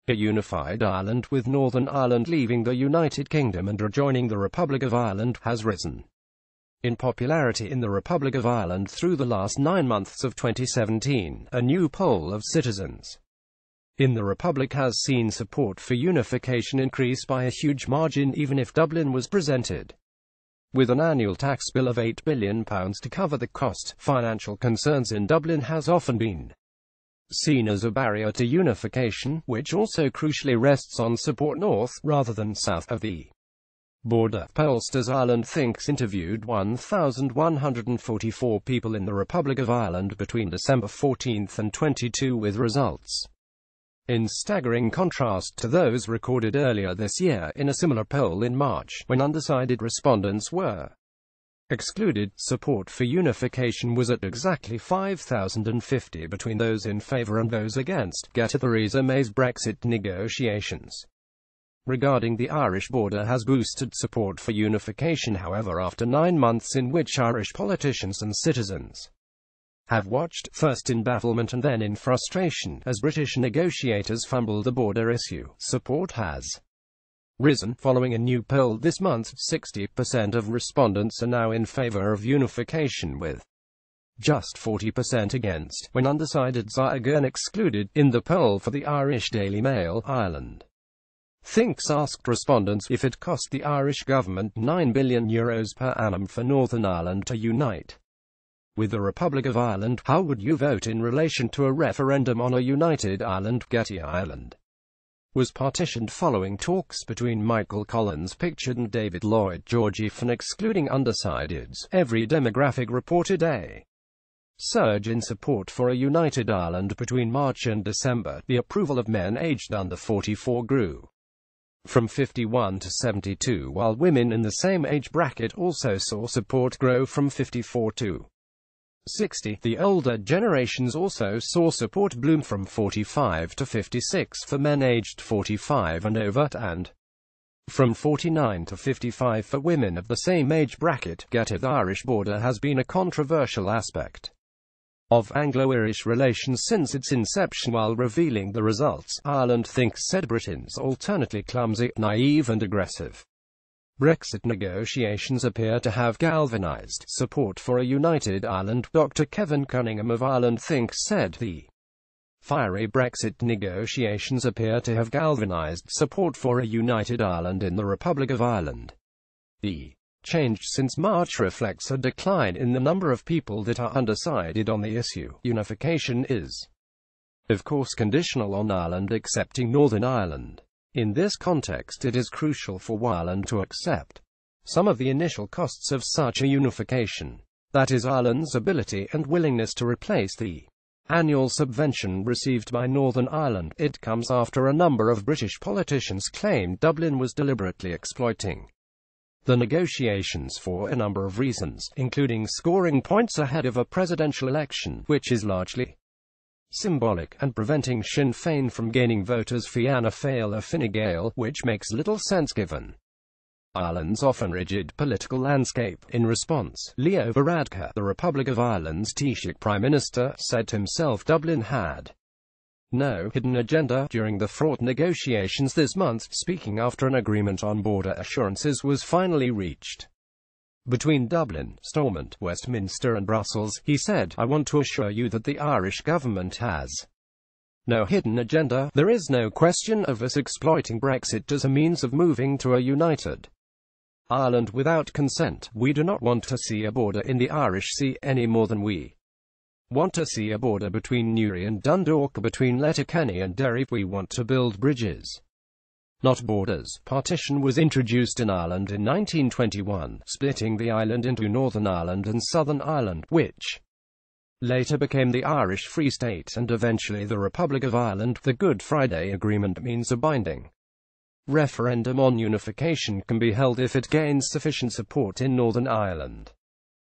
A unified Ireland, with Northern Ireland leaving the United Kingdom and rejoining the Republic of Ireland, has risen in popularity in the Republic of Ireland through the last 9 months of 2017. A new poll of citizens in the Republic has seen support for unification increase by a huge margin, even if Dublin was presented with an annual tax bill of £8 billion to cover the cost. Financial concerns in Dublin has often been seen as a barrier to unification, which also crucially rests on support north, rather than south, of the border. Pollsters Ireland Thinks interviewed 1,144 people in the Republic of Ireland between December 14 and 22, with results in staggering contrast to those recorded earlier this year in a similar poll in March, when undecided respondents were excluded. Support for unification was at exactly 5,050 between those in favour and those against. Get to Theresa May's Brexit negotiations regarding the Irish border has boosted support for unification, however, after 9 months in which Irish politicians and citizens have watched, first in bafflement and then in frustration, as British negotiators fumble the border issue. Support has risen. Following a new poll this month, 60% of respondents are now in favour of unification, with just 40% against, when undecideds are again excluded. In the poll for the Irish Daily Mail, Ireland Thinks asked respondents if it cost the Irish government €9 billion per annum for Northern Ireland to unite with the Republic of Ireland, how would you vote in relation to a referendum on a united Ireland? Getty Ireland was partitioned following talks between Michael Collins Pickford and David Lloyd Georgie for excluding undecideds. Every demographic reported a surge in support for a united Ireland between March and December. The approval of men aged under 44 grew from 51 to 72, while women in the same age bracket also saw support grow from 54 to 60. The older generations also saw support bloom from 45 to 56 for men aged 45 and over, and from 49 to 55 for women of the same age bracket. The Irish border has been a controversial aspect of Anglo-Irish relations since its inception. While revealing the results, Ireland Thinks said Britain's alternately clumsy, naive and aggressive Brexit negotiations appear to have galvanised support for a united Ireland. Dr. Kevin Cunningham of Ireland Thinks said the fiery Brexit negotiations appear to have galvanised support for a united Ireland in the Republic of Ireland. The change since March reflects a decline in the number of people that are undecided on the issue. Unification is, of course, conditional on Ireland accepting Northern Ireland. In this context, it is crucial for Ireland to accept some of the initial costs of such a unification, that is, Ireland's ability and willingness to replace the annual subvention received by Northern Ireland. It comes after a number of British politicians claimed Dublin was deliberately exploiting the negotiations for a number of reasons, including scoring points ahead of a presidential election, which is largely symbolic, and preventing Sinn Féin from gaining voters Fianna Fáil or Fine Gael, which makes little sense given Ireland's often rigid political landscape. In response, Leo Varadkar, the Republic of Ireland's Taoiseach Prime Minister, said himself Dublin had no hidden agenda during the fraught negotiations this month, speaking after an agreement on border assurances was finally reached between Dublin, Stormont, Westminster and Brussels. He said, "I want to assure you that the Irish government has no hidden agenda. There is no question of us exploiting Brexit as a means of moving to a united Ireland without consent. We do not want to see a border in the Irish Sea any more than we want to see a border between Newry and Dundalk, or between Letterkenny and Derry. We want to build bridges, not borders." Partition was introduced in Ireland in 1921, splitting the island into Northern Ireland and Southern Ireland, which later became the Irish Free State and eventually the Republic of Ireland. The Good Friday Agreement means a binding referendum on unification can be held if it gains sufficient support in Northern Ireland.